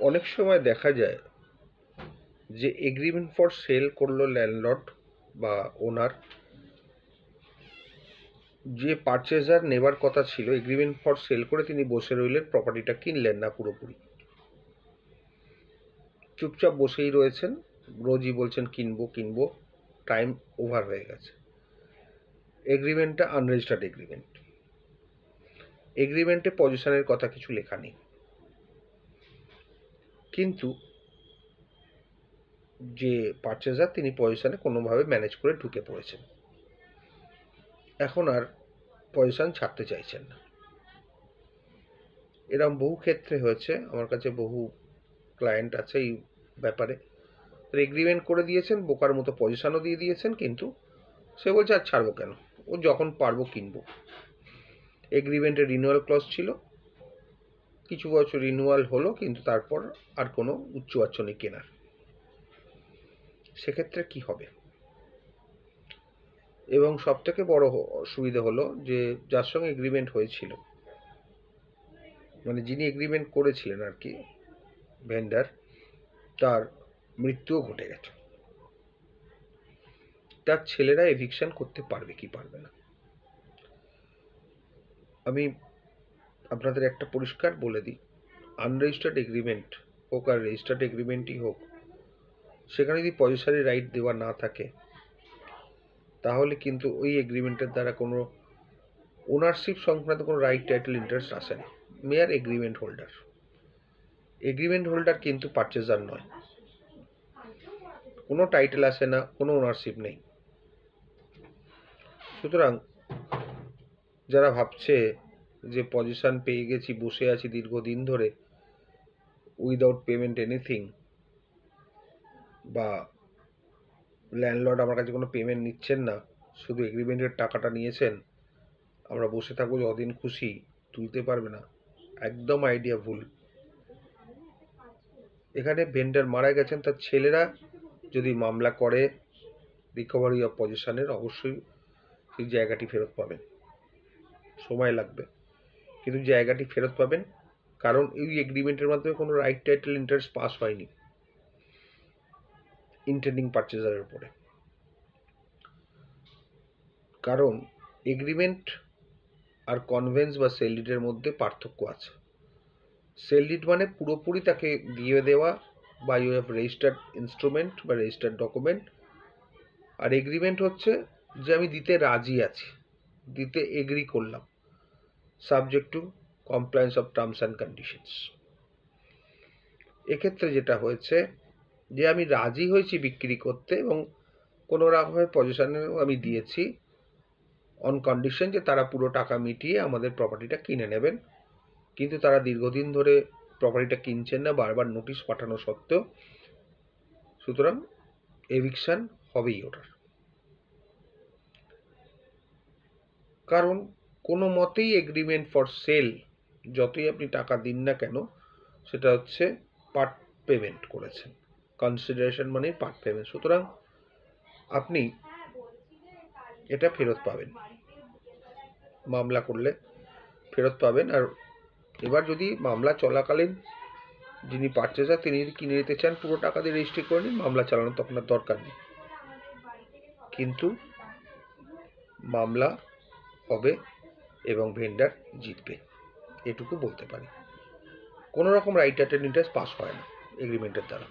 অনেক সময় দেখা যায় যে এগ্রিমেন্ট ফর সেল করলো ল্যান্ডলর্ড বা ওনার, যে পারচেজার নেবার কথা ছিল এগ্রিমেন্ট ফর সেল করে তিনি বসে রইলেন, প্রপার্টিটা কিনলেন না পুরোপুরি, চুপচাপ বসেই রয়েছেন, রোজই বলছেন কিনবো কিনবো, টাইম ওভার হয়ে গেছে। এগ্রিমেন্টটা আনরেজিস্টার্ড এগ্রিমেন্ট, এগ্রিমেন্টে পজিশনের কথা কিছু লেখা নেই, কিন্তু যে পারচেজার তিনি পজিশনে কোনোভাবে ম্যানেজ করে ঢুকে পড়েছেন, এখন আর পজিশন ছাড়তে চাইছেন না। এরকম বহু ক্ষেত্রে হয়েছে, আমার কাছে বহু ক্লায়েন্ট আছে এই ব্যাপারে। এগ্রিমেন্ট করে দিয়েছেন, বোকার মতো পজিশনও দিয়ে দিয়েছেন, কিন্তু সে বলছে আর ছাড়বো কেন, ও যখন পারবো কিনবো। এগ্রিমেন্টে রিনিউয়াল ক্লজ ছিল, কিছু বছর রিনিউয়াল হলো, কিন্তু তারপর আর কোনো উচ্চ বাচ্চ নেই কেনার। সেক্ষেত্রে কি হবে? এবং সব থেকে বড় অসুবিধা হলো যে যার সঙ্গে এগ্রিমেন্ট হয়েছিল, মানে যিনি এগ্রিমেন্ট করেছিলেন আর কি, ভেন্ডার, তার মৃত্যুও ঘটে গেছে। তার ছেলেরা এভিকশন করতে পারবে কি পারবে না? আমি আপনাদের একটা পরিষ্কার বলে দিই, আনরেজিস্টার্ড এগ্রিমেন্ট হোক আর রেজিস্টার্ড এগ্রিমেন্টই হোক, সেখানে যদি পজিশনারি রাইট দেওয়া না থাকে, তাহলে কিন্তু ওই এগ্রিমেন্টের দ্বারা কোনো ওনারশিপ সংক্রান্ত কোনো রাইট টাইটেল ইন্টারেস্ট আসে না। মেয়ার এগ্রিমেন্ট হোল্ডার, এগ্রিমেন্ট হোল্ডার কিন্তু পারচেজার নয়, কোনো টাইটেল আসে না, কোনো ওনারশিপ নেই। সুতরাং যারা ভাবছে যে পজিশন পেয়ে গেছি, বসে আছি দীর্ঘদিন ধরে উইদাউট পেমেন্ট এনিথিং, বা ল্যান্ডলর্ড আমার কাছে কোনো পেমেন্ট নিচ্ছেন না, শুধু এগ্রিমেন্টের টাকাটা নিয়েছেন, আমরা বসে থাকবো যতদিন খুশি, তুলতে পারবে না, একদম আইডিয়া ভুল। এখানে ভেন্ডার মারা গেছেন, তার ছেলেরা যদি মামলা করে রিকভারি অফ পজিশনের, অবশ্যই সেই জায়গাটি ফেরত পাবেন, সময় লাগবে, কিন্তু জায়গাটি ফেরত পাবেন, কারণ এই এগ্রিমেন্টের মাধ্যমে কোনো রাইট টাইটেল ইন্টারেস্ট পাস হয়নি ইন্টেন্ডিং পারচেজারের উপরে। কারণ এগ্রিমেন্ট আর কনভেন্স বা সেল ডিডের মধ্যে পার্থক্য আছে। সেল ডিড মানে পুরোপুরি তাকে দিয়ে দেওয়া বা ইউ হ্যাভ রেজিস্টার্ড ইনস্ট্রুমেন্ট বা রেজিস্টার্ড ডকুমেন্ট, আর এগ্রিমেন্ট হচ্ছে যে আমি দিতে রাজি আছি, দিতে এগ্রি করলাম, subject to compliance of terms and conditions. এক্ষেত্রে যেটা হয়েছে যে আমি রাজি হয়েছি বিক্রি করতে, এবং কোনো রকমের পজিশনেও আমি দিয়েছি অন কন্ডিশন যে তারা পুরো টাকা মিটিয়ে আমাদের প্রপার্টিটা কিনে নেবেন, কিন্তু তারা দীর্ঘদিন ধরে প্রপার্টিটা কিনছেন না, বারবার নোটিশ পাঠানো সত্ত্বেও। সুতরাং এভিকশন হবেই ওটার, কারণ কোনো মতেই এগ্রিমেন্ট ফর সেল যতই আপনি টাকা দিন না কেন, সেটা হচ্ছে পার্ট পেমেন্ট করেছেন, কনসিডারেশন মানে পার্ট পেমেন্ট। সুতরাং আপনি এটা ফেরত পাবেন, মামলা করলে ফেরত পাবেন। আর এবার যদি মামলা চলাকালীন যিনি পারচেজার তিনি যদি কিনে নিতে চান, পুরো টাকা দিয়ে রেজিস্ট্রি করে নিন, মামলা চালানোর তখন আর দরকার নেই, কিন্তু মামলা হবে এবং ভেন্ডার জিতবে, এটুকু বলতে পারি। কোনো রকম রাইট টাইটেল ইন্টারেস্ট পাস হয় না এগ্রিমেন্টের দ্বারা।